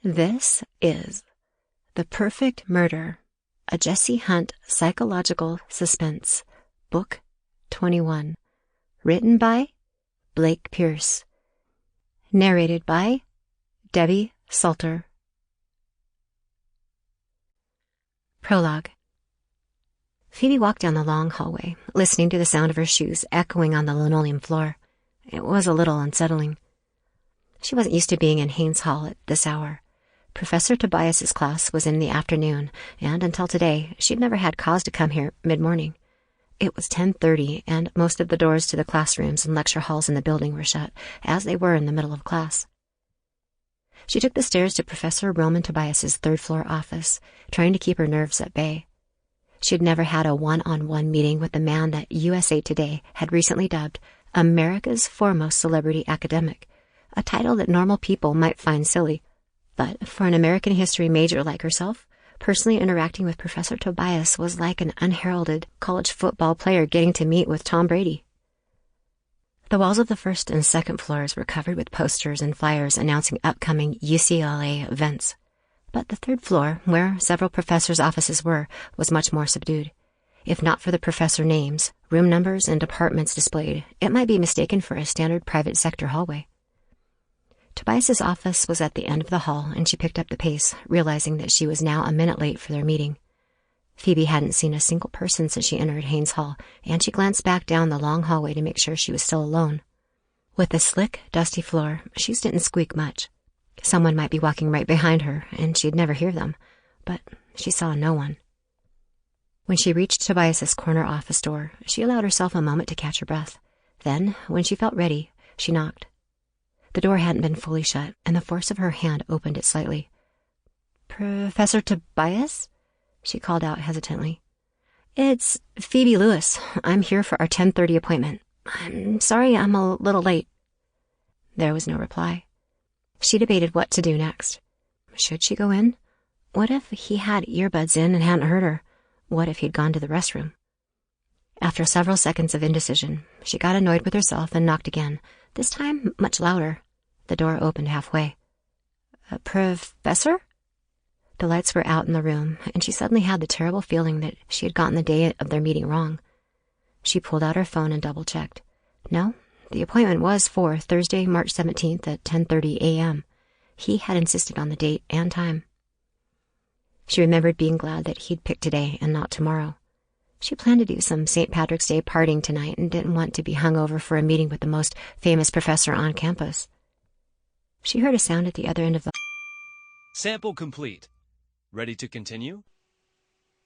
This is The Perfect Murder, a Jessie Hunt psychological suspense, Book 21, written by Blake Pierce, narrated by Debbie Soelter. Prologue. Phoebe walked down the long hallway, listening to the sound of her shoes echoing on the linoleum floor. It was a little unsettling. She wasn't used to being in Haynes Hall at this hour. Professor Tobias's class was in the afternoon, and until today, she'd never had cause to come here mid-morning. It was 10:30, and most of the doors to the classrooms and lecture halls in the building were shut, as they were in the middle of class. She took the stairs to Professor Roman Tobias's third-floor office, trying to keep her nerves at bay. She'd never had a one-on-one meeting with the man that USA Today had recently dubbed America's foremost celebrity academic, a title that normal people might find silly. But for an American history major like herself, personally interacting with Professor Tobias was like an unheralded college football player getting to meet with Tom Brady. The walls of the first and second floors were covered with posters and flyers announcing upcoming UCLA events. But the third floor, where several professors' offices were, was much more subdued. If not for the professor names, room numbers, and departments displayed, it might be mistaken for a standard private sector hallway. Tobias's office was at the end of the hall, and she picked up the pace, realizing that she was now a minute late for their meeting. Phoebe hadn't seen a single person since she entered Haynes Hall, and she glanced back down the long hallway to make sure she was still alone. With the slick, dusty floor, shoes didn't squeak much. Someone might be walking right behind her, and she'd never hear them, but she saw no one. When she reached Tobias's corner office door, she allowed herself a moment to catch her breath. Then, when she felt ready, she knocked. The door hadn't been fully shut, and the force of her hand opened it slightly. "Professor Tobias?" she called out hesitantly. "It's Phoebe Lewis. I'm here for our 10:30 appointment. I'm sorry I'm a little late." There was no reply. She debated what to do next. Should she go in? What if he had earbuds in and hadn't heard her? What if he'd gone to the restroom? After several seconds of indecision, she got annoyed with herself and knocked again, this time much louder. The door opened halfway. "Professor?" The lights were out in the room, and she suddenly had the terrible feeling that she had gotten the day of their meeting wrong. She pulled out her phone and double-checked. No, the appointment was for Thursday, March 17th at 10:30 a.m. He had insisted on the date and time. She remembered being glad that he'd picked today and not tomorrow. She planned to do some St. Patrick's Day partying tonight and didn't want to be hung over for a meeting with the most famous professor on campus. She heard a sound at the other end of the... Sample complete. Ready to continue?